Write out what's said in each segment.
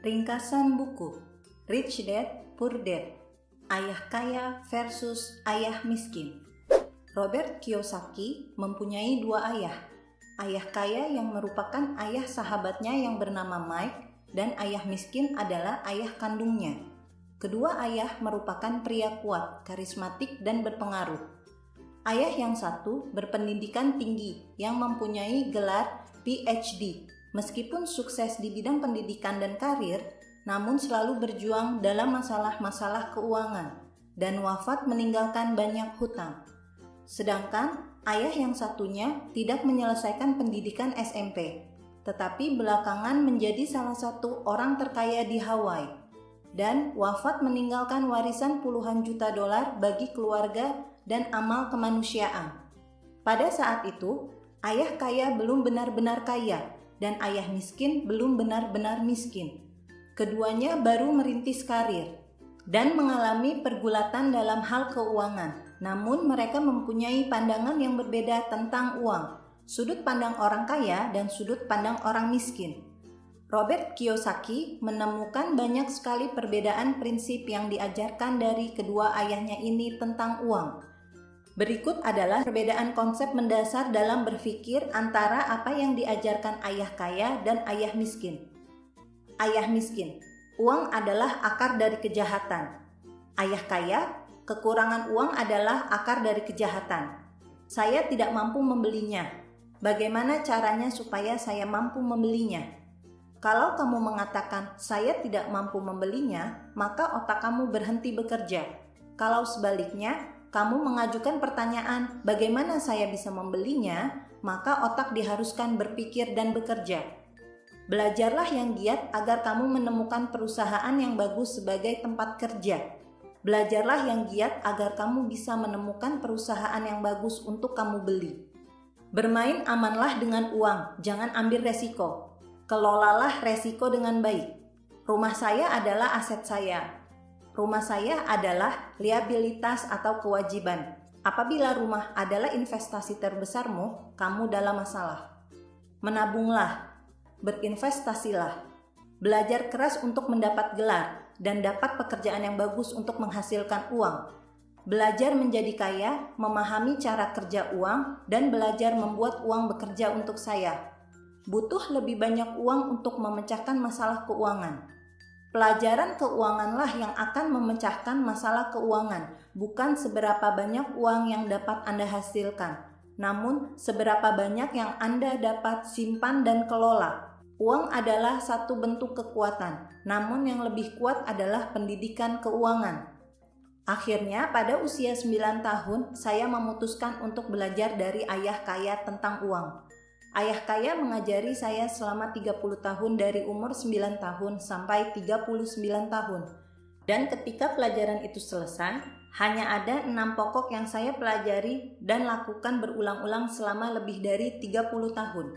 Ringkasan buku Rich Dad Poor Dad, Ayah Kaya versus Ayah Miskin. Robert Kiyosaki mempunyai dua ayah. Ayah kaya yang merupakan ayah sahabatnya yang bernama Mike dan ayah miskin adalah ayah kandungnya. Kedua ayah merupakan pria kuat, karismatik, dan berpengaruh. Ayah yang satu berpendidikan tinggi yang mempunyai gelar PhD. Meskipun sukses di bidang pendidikan dan karir, namun selalu berjuang dalam masalah-masalah keuangan dan wafat meninggalkan banyak hutang. Sedangkan ayah yang satunya tidak menyelesaikan pendidikan SMP, tetapi belakangan menjadi salah satu orang terkaya di Hawaii dan wafat meninggalkan warisan puluhan juta dolar bagi keluarga dan amal kemanusiaan. Pada saat itu, ayah kaya belum benar-benar kaya dan ayah miskin belum benar-benar miskin. Keduanya baru merintis karir dan mengalami pergulatan dalam hal keuangan. Namun mereka mempunyai pandangan yang berbeda tentang uang, sudut pandang orang kaya dan sudut pandang orang miskin. Robert Kiyosaki menemukan banyak sekali perbedaan prinsip yang diajarkan dari kedua ayahnya ini tentang uang. Berikut adalah perbedaan konsep mendasar dalam berpikir antara apa yang diajarkan ayah kaya dan ayah miskin. Ayah miskin, uang adalah akar dari kejahatan. Ayah kaya, kekurangan uang adalah akar dari kejahatan. Saya tidak mampu membelinya. Bagaimana caranya supaya saya mampu membelinya? Kalau kamu mengatakan saya tidak mampu membelinya, maka otak kamu berhenti bekerja. Kalau sebaliknya, kamu mengajukan pertanyaan, bagaimana saya bisa membelinya? Maka otak diharuskan berpikir dan bekerja. Belajarlah yang giat agar kamu menemukan perusahaan yang bagus sebagai tempat kerja. Belajarlah yang giat agar kamu bisa menemukan perusahaan yang bagus untuk kamu beli. Bermain amanlah dengan uang, jangan ambil resiko. Kelolalah resiko dengan baik. Rumah saya adalah aset saya. Rumah saya adalah liabilitas atau kewajiban. Apabila rumah adalah investasi terbesarmu, kamu dalam masalah. Menabunglah, berinvestasilah, belajar keras untuk mendapat gelar dan dapat pekerjaan yang bagus untuk menghasilkan uang. Belajar menjadi kaya, memahami cara kerja uang, dan belajar membuat uang bekerja untuk saya. Butuh lebih banyak uang untuk memecahkan masalah keuangan. Pelajaran keuanganlah yang akan memecahkan masalah keuangan, bukan seberapa banyak uang yang dapat Anda hasilkan, namun seberapa banyak yang Anda dapat simpan dan kelola. Uang adalah satu bentuk kekuatan, namun yang lebih kuat adalah pendidikan keuangan. Akhirnya, pada usia 9 tahun, saya memutuskan untuk belajar dari ayah kaya tentang uang. Ayah kaya mengajari saya selama 30 tahun dari umur 9 tahun sampai 39 tahun. Dan ketika pelajaran itu selesai, hanya ada 6 pokok yang saya pelajari dan lakukan berulang-ulang selama lebih dari 30 tahun.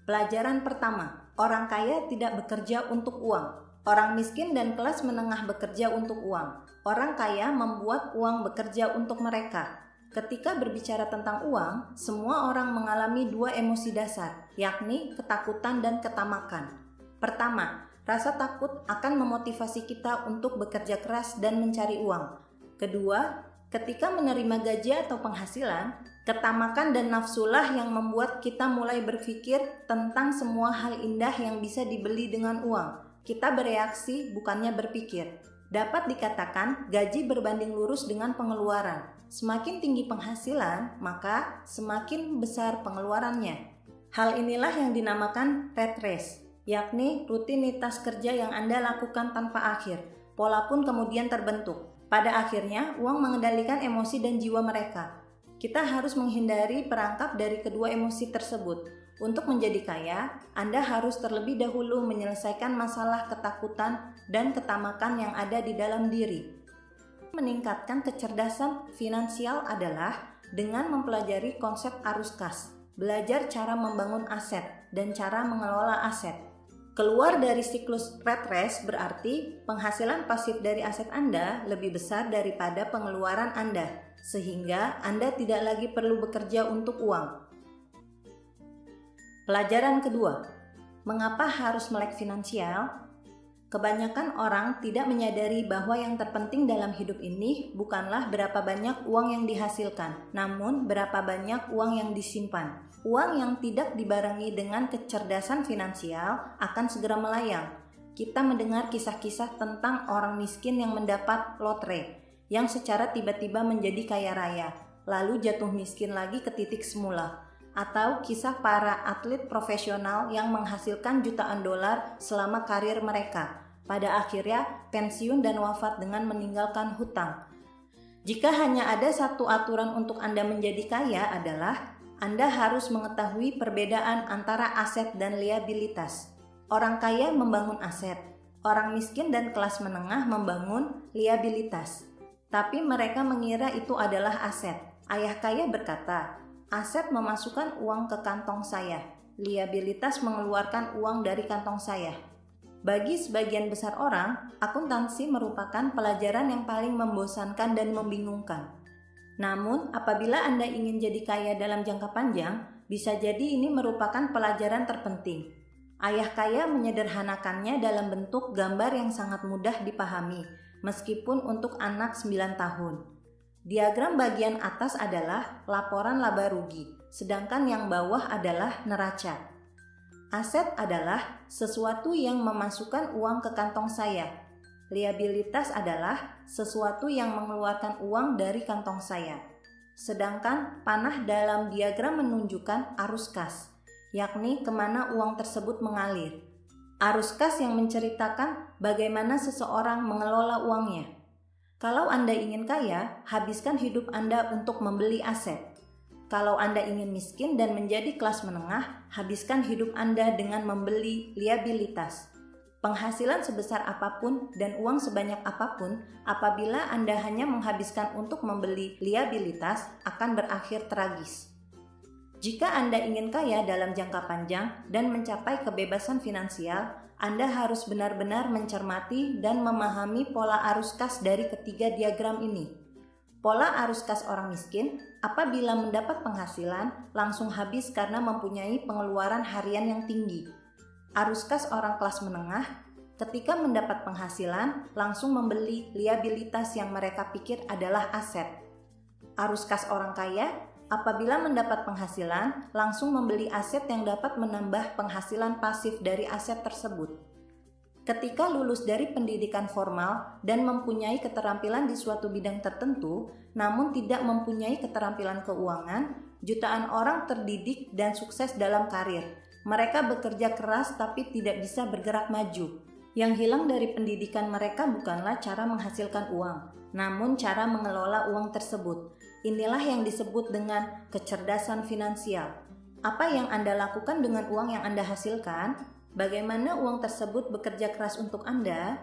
Pelajaran pertama, orang kaya tidak bekerja untuk uang. Orang miskin dan kelas menengah bekerja untuk uang. Orang kaya membuat uang bekerja untuk mereka. Ketika berbicara tentang uang, semua orang mengalami dua emosi dasar, yakni ketakutan dan ketamakan. Pertama, rasa takut akan memotivasi kita untuk bekerja keras dan mencari uang. Kedua, ketika menerima gaji atau penghasilan, ketamakan dan nafsulah yang membuat kita mulai berpikir tentang semua hal indah yang bisa dibeli dengan uang. Kita bereaksi, bukannya berpikir. Dapat dikatakan gaji berbanding lurus dengan pengeluaran. Semakin tinggi penghasilan, maka semakin besar pengeluarannya. Hal inilah yang dinamakan rat race, yakni rutinitas kerja yang Anda lakukan tanpa akhir. Pola pun kemudian terbentuk. Pada akhirnya, uang mengendalikan emosi dan jiwa mereka. Kita harus menghindari perangkap dari kedua emosi tersebut. Untuk menjadi kaya, Anda harus terlebih dahulu menyelesaikan masalah ketakutan dan ketamakan yang ada di dalam diri. Meningkatkan kecerdasan finansial adalah dengan mempelajari konsep arus kas, belajar cara membangun aset dan cara mengelola aset. Keluar dari siklus rat race berarti penghasilan pasif dari aset Anda lebih besar daripada pengeluaran Anda, sehingga Anda tidak lagi perlu bekerja untuk uang. Pelajaran kedua, mengapa harus melek finansial? Kebanyakan orang tidak menyadari bahwa yang terpenting dalam hidup ini bukanlah berapa banyak uang yang dihasilkan, namun berapa banyak uang yang disimpan. Uang yang tidak dibarengi dengan kecerdasan finansial akan segera melayang. Kita mendengar kisah-kisah tentang orang miskin yang mendapat lotre, yang secara tiba-tiba menjadi kaya raya, lalu jatuh miskin lagi ke titik semula. Atau kisah para atlet profesional yang menghasilkan jutaan dolar selama karir mereka, pada akhirnya pensiun dan wafat dengan meninggalkan hutang. Jika hanya ada satu aturan untuk Anda menjadi kaya adalah Anda harus mengetahui perbedaan antara aset dan liabilitas. Orang kaya membangun aset, orang miskin dan kelas menengah membangun liabilitas. Tapi mereka mengira itu adalah aset. Ayah kaya berkata, aset memasukkan uang ke kantong saya, liabilitas mengeluarkan uang dari kantong saya. Bagi sebagian besar orang, akuntansi merupakan pelajaran yang paling membosankan dan membingungkan. Namun, apabila Anda ingin jadi kaya dalam jangka panjang, bisa jadi ini merupakan pelajaran terpenting. Ayah kaya menyederhanakannya dalam bentuk gambar yang sangat mudah dipahami, meskipun untuk anak 9 tahun. Diagram bagian atas adalah laporan laba rugi, sedangkan yang bawah adalah neraca. Aset adalah sesuatu yang memasukkan uang ke kantong saya. Liabilitas adalah sesuatu yang mengeluarkan uang dari kantong saya. Sedangkan panah dalam diagram menunjukkan arus kas, yakni kemana uang tersebut mengalir. Arus kas yang menceritakan bagaimana seseorang mengelola uangnya. Kalau Anda ingin kaya, habiskan hidup Anda untuk membeli aset. Kalau Anda ingin miskin dan menjadi kelas menengah, habiskan hidup Anda dengan membeli liabilitas. Penghasilan sebesar apapun dan uang sebanyak apapun, apabila Anda hanya menghabiskan untuk membeli liabilitas, akan berakhir tragis. Jika Anda ingin kaya dalam jangka panjang dan mencapai kebebasan finansial, Anda harus benar-benar mencermati dan memahami pola arus kas dari ketiga diagram ini. Pola arus kas orang miskin, apabila mendapat penghasilan, langsung habis karena mempunyai pengeluaran harian yang tinggi. Arus kas orang kelas menengah, ketika mendapat penghasilan, langsung membeli liabilitas yang mereka pikir adalah aset. Arus kas orang kaya, apabila mendapat penghasilan, langsung membeli aset yang dapat menambah penghasilan pasif dari aset tersebut. Ketika lulus dari pendidikan formal dan mempunyai keterampilan di suatu bidang tertentu, namun tidak mempunyai keterampilan keuangan, jutaan orang terdidik dan sukses dalam karir. Mereka bekerja keras tapi tidak bisa bergerak maju. Yang hilang dari pendidikan mereka bukanlah cara menghasilkan uang, namun cara mengelola uang tersebut. Inilah yang disebut dengan kecerdasan finansial. Apa yang Anda lakukan dengan uang yang Anda hasilkan? Bagaimana uang tersebut bekerja keras untuk Anda?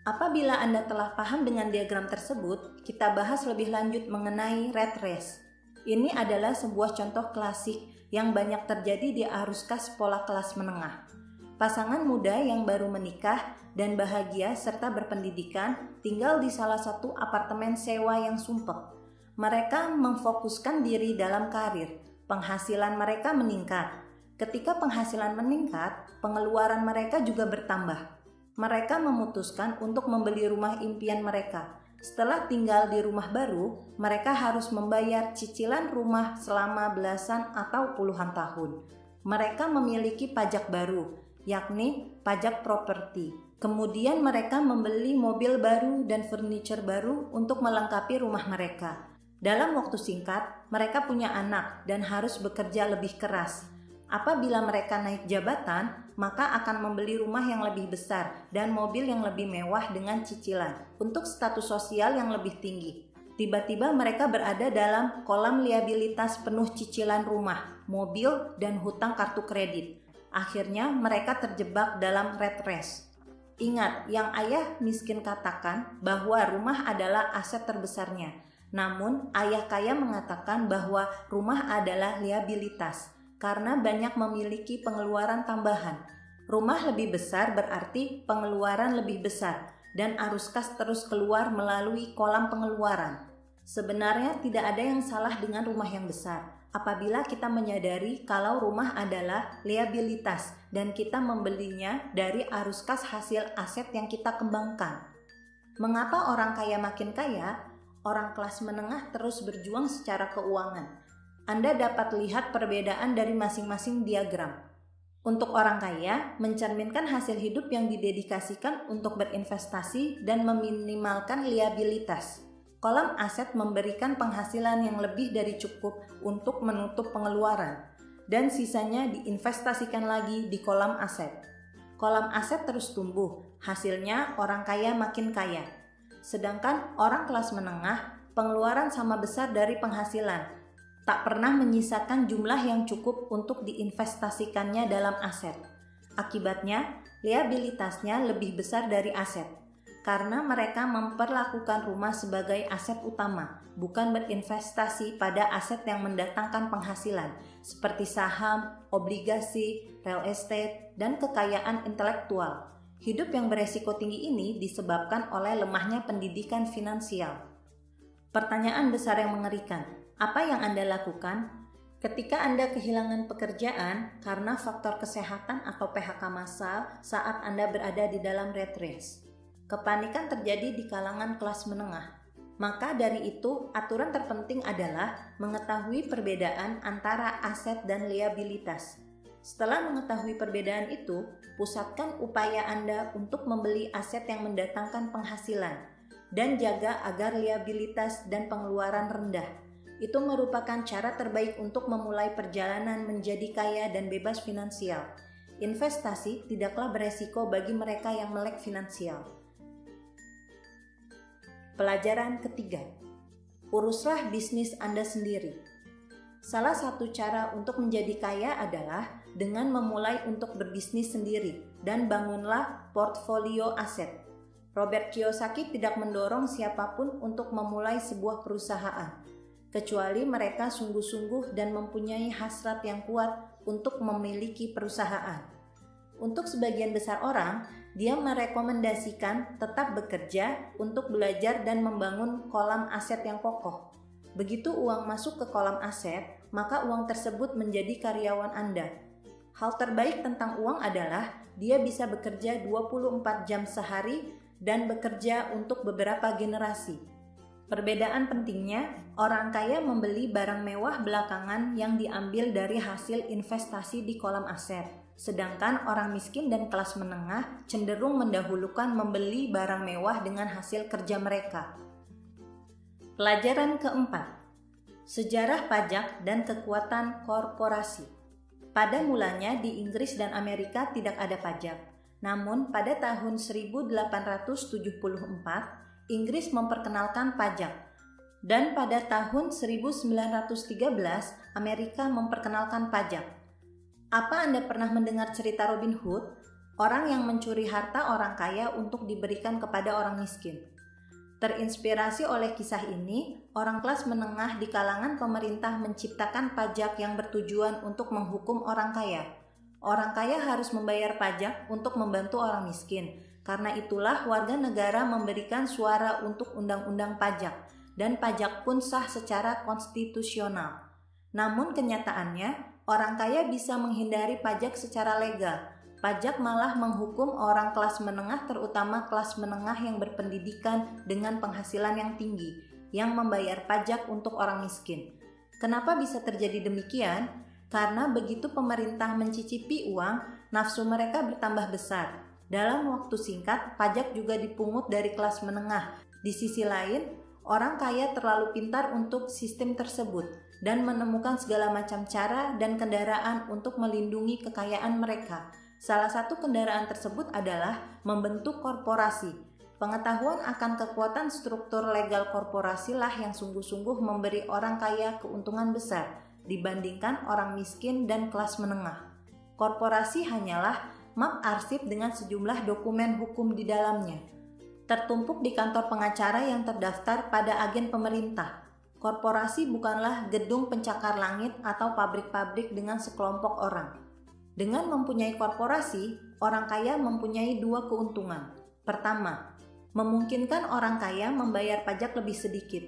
Apabila Anda telah paham dengan diagram tersebut, kita bahas lebih lanjut mengenai rat race. Ini adalah sebuah contoh klasik yang banyak terjadi di arus kas pola kelas menengah. Pasangan muda yang baru menikah dan bahagia serta berpendidikan tinggal di salah satu apartemen sewa yang sumpek. Mereka memfokuskan diri dalam karir. Penghasilan mereka meningkat. Ketika penghasilan meningkat, pengeluaran mereka juga bertambah. Mereka memutuskan untuk membeli rumah impian mereka. Setelah tinggal di rumah baru, mereka harus membayar cicilan rumah selama belasan atau puluhan tahun. Mereka memiliki pajak baru, yakni pajak properti. Kemudian mereka membeli mobil baru dan furniture baru untuk melengkapi rumah mereka. Dalam waktu singkat, mereka punya anak dan harus bekerja lebih keras. Apabila mereka naik jabatan, maka akan membeli rumah yang lebih besar dan mobil yang lebih mewah dengan cicilan untuk status sosial yang lebih tinggi. Tiba-tiba mereka berada dalam kolam liabilitas penuh cicilan rumah, mobil, dan hutang kartu kredit. Akhirnya mereka terjebak dalam rat race. Ingat, yang ayah miskin katakan bahwa rumah adalah aset terbesarnya. Namun, ayah kaya mengatakan bahwa rumah adalah liabilitas. Karena banyak memiliki pengeluaran tambahan. Rumah lebih besar berarti pengeluaran lebih besar dan arus kas terus keluar melalui kolam pengeluaran. Sebenarnya tidak ada yang salah dengan rumah yang besar. apabila kita menyadari kalau rumah adalah liabilitas dan kita membelinya dari arus kas hasil aset yang kita kembangkan. Mengapa orang kaya makin kaya? Orang kelas menengah terus berjuang secara keuangan. Anda dapat lihat perbedaan dari masing-masing diagram. Untuk orang kaya, mencerminkan hasil hidup yang didedikasikan untuk berinvestasi dan meminimalkan liabilitas. Kolom aset memberikan penghasilan yang lebih dari cukup untuk menutup pengeluaran, dan sisanya diinvestasikan lagi di kolom aset. Kolom aset terus tumbuh, hasilnya orang kaya makin kaya. Sedangkan orang kelas menengah, pengeluaran sama besar dari penghasilan, tak pernah menyisakan jumlah yang cukup untuk diinvestasikannya dalam aset. Akibatnya, liabilitasnya lebih besar dari aset, karena mereka memperlakukan rumah sebagai aset utama, bukan berinvestasi pada aset yang mendatangkan penghasilan, seperti saham, obligasi, real estate, dan kekayaan intelektual. Hidup yang beresiko tinggi ini disebabkan oleh lemahnya pendidikan finansial. Pertanyaan besar yang mengerikan, apa yang Anda lakukan ketika Anda kehilangan pekerjaan karena faktor kesehatan atau PHK massal saat Anda berada di dalam rat race? Kepanikan terjadi di kalangan kelas menengah. Maka dari itu, aturan terpenting adalah mengetahui perbedaan antara aset dan liabilitas. Setelah mengetahui perbedaan itu, pusatkan upaya Anda untuk membeli aset yang mendatangkan penghasilan dan jaga agar liabilitas dan pengeluaran rendah. Itu merupakan cara terbaik untuk memulai perjalanan menjadi kaya dan bebas finansial. Investasi tidaklah beresiko bagi mereka yang melek finansial. Pelajaran ketiga, uruslah bisnis Anda sendiri. Salah satu cara untuk menjadi kaya adalah dengan memulai untuk berbisnis sendiri dan bangunlah portfolio aset. Robert Kiyosaki tidak mendorong siapapun untuk memulai sebuah perusahaan, kecuali mereka sungguh-sungguh dan mempunyai hasrat yang kuat untuk memiliki perusahaan. Untuk sebagian besar orang, dia merekomendasikan tetap bekerja untuk belajar dan membangun kolam aset yang kokoh. Begitu uang masuk ke kolam aset, maka uang tersebut menjadi karyawan Anda. Hal terbaik tentang uang adalah dia bisa bekerja 24 jam sehari dan bekerja untuk beberapa generasi. Perbedaan pentingnya, orang kaya membeli barang mewah belakangan yang diambil dari hasil investasi di kolam aset. Sedangkan orang miskin dan kelas menengah cenderung mendahulukan membeli barang mewah dengan hasil kerja mereka. Pelajaran keempat, sejarah pajak dan kekuatan korporasi. Pada mulanya di Inggris dan Amerika tidak ada pajak. Namun pada tahun 1874, Inggris memperkenalkan pajak. Dan pada tahun 1913, Amerika memperkenalkan pajak. Apa Anda pernah mendengar cerita Robin Hood? Orang yang mencuri harta orang kaya untuk diberikan kepada orang miskin. Terinspirasi oleh kisah ini, orang kelas menengah di kalangan pemerintah menciptakan pajak yang bertujuan untuk menghukum orang kaya. Orang kaya harus membayar pajak untuk membantu orang miskin. Karena itulah warga negara memberikan suara untuk undang-undang pajak, dan pajak pun sah secara konstitusional. Namun kenyataannya, orang kaya bisa menghindari pajak secara legal. Pajak malah menghukum orang kelas menengah, terutama kelas menengah yang berpendidikan dengan penghasilan yang tinggi, yang membayar pajak untuk orang miskin. Kenapa bisa terjadi demikian? Karena begitu pemerintah mencicipi uang, nafsu mereka bertambah besar. Dalam waktu singkat, pajak juga dipungut dari kelas menengah. Di sisi lain, orang kaya terlalu pintar untuk sistem tersebut dan menemukan segala macam cara dan kendaraan untuk melindungi kekayaan mereka. Salah satu kendaraan tersebut adalah membentuk korporasi. Pengetahuan akan kekuatan struktur legal korporasi lah yang sungguh-sungguh memberi orang kaya keuntungan besar dibandingkan orang miskin dan kelas menengah. Korporasi hanyalah map arsip dengan sejumlah dokumen hukum di dalamnya, tertumpuk di kantor pengacara yang terdaftar pada agen pemerintah. Korporasi bukanlah gedung pencakar langit atau pabrik-pabrik dengan sekelompok orang. Dengan mempunyai korporasi, orang kaya mempunyai dua keuntungan. Pertama, memungkinkan orang kaya membayar pajak lebih sedikit.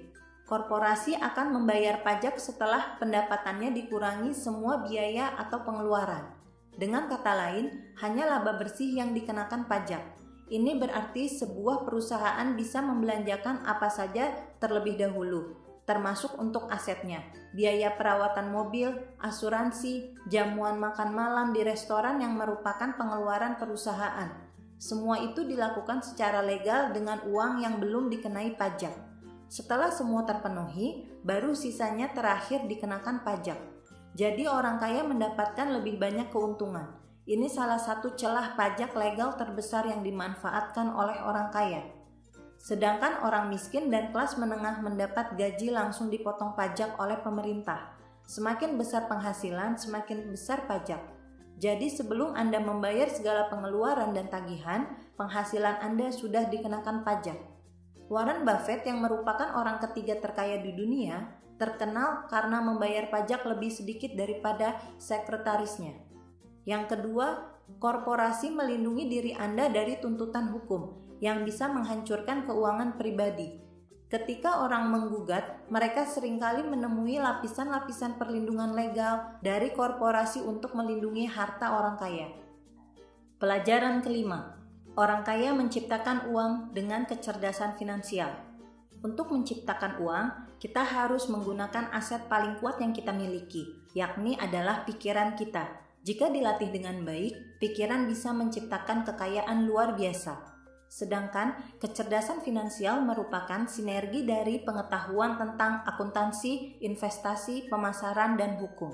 Korporasi akan membayar pajak setelah pendapatannya dikurangi semua biaya atau pengeluaran. Dengan kata lain, hanya laba bersih yang dikenakan pajak. Ini berarti sebuah perusahaan bisa membelanjakan apa saja terlebih dahulu, termasuk untuk asetnya, biaya perawatan mobil, asuransi, jamuan makan malam di restoran yang merupakan pengeluaran perusahaan. Semua itu dilakukan secara legal dengan uang yang belum dikenai pajak. Setelah semua terpenuhi, baru sisanya terakhir dikenakan pajak. Jadi orang kaya mendapatkan lebih banyak keuntungan. Ini salah satu celah pajak legal terbesar yang dimanfaatkan oleh orang kaya. Sedangkan orang miskin dan kelas menengah mendapat gaji langsung dipotong pajak oleh pemerintah. Semakin besar penghasilan, semakin besar pajak. Jadi sebelum Anda membayar segala pengeluaran dan tagihan, penghasilan Anda sudah dikenakan pajak. Warren Buffett yang merupakan orang ketiga terkaya di dunia, terkenal karena membayar pajak lebih sedikit daripada sekretarisnya. Yang kedua, korporasi melindungi diri Anda dari tuntutan hukum yang bisa menghancurkan keuangan pribadi. Ketika orang menggugat, mereka seringkali menemui lapisan-lapisan perlindungan legal dari korporasi untuk melindungi harta orang kaya. Pelajaran kelima. Orang kaya menciptakan uang dengan kecerdasan finansial. Untuk menciptakan uang, kita harus menggunakan aset paling kuat yang kita miliki, yakni adalah pikiran kita. Jika dilatih dengan baik, pikiran bisa menciptakan kekayaan luar biasa. Sedangkan kecerdasan finansial merupakan sinergi dari pengetahuan tentang akuntansi, investasi, pemasaran, dan hukum.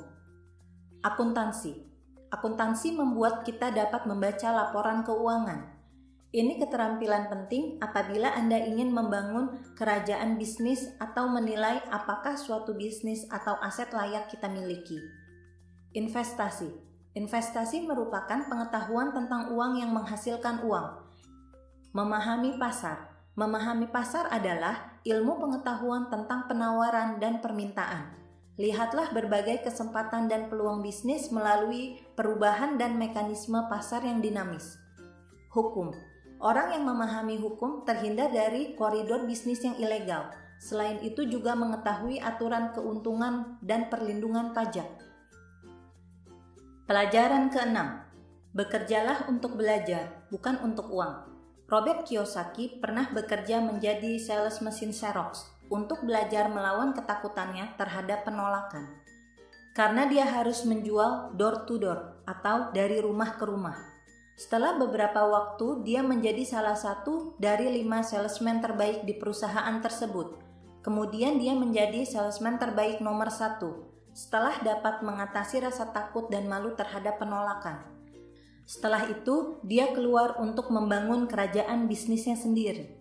Akuntansi membuat kita dapat membaca laporan keuangan. Ini keterampilan penting apabila Anda ingin membangun kerajaan bisnis atau menilai apakah suatu bisnis atau aset layak kita miliki. Investasi merupakan pengetahuan tentang uang yang menghasilkan uang. Memahami pasar adalah ilmu pengetahuan tentang penawaran dan permintaan. Lihatlah berbagai kesempatan dan peluang bisnis melalui perubahan dan mekanisme pasar yang dinamis. Hukum. Orang yang memahami hukum terhindar dari koridor bisnis yang ilegal. Selain itu juga mengetahui aturan keuntungan dan perlindungan pajak. Pelajaran keenam. Bekerjalah untuk belajar, bukan untuk uang. Robert Kiyosaki pernah bekerja menjadi sales mesin Xerox untuk belajar melawan ketakutannya terhadap penolakan. Karena dia harus menjual door to door atau dari rumah ke rumah. Setelah beberapa waktu, dia menjadi salah satu dari 5 salesman terbaik di perusahaan tersebut. Kemudian dia menjadi salesman terbaik nomor 1, setelah dapat mengatasi rasa takut dan malu terhadap penolakan. Setelah itu, dia keluar untuk membangun kerajaan bisnisnya sendiri.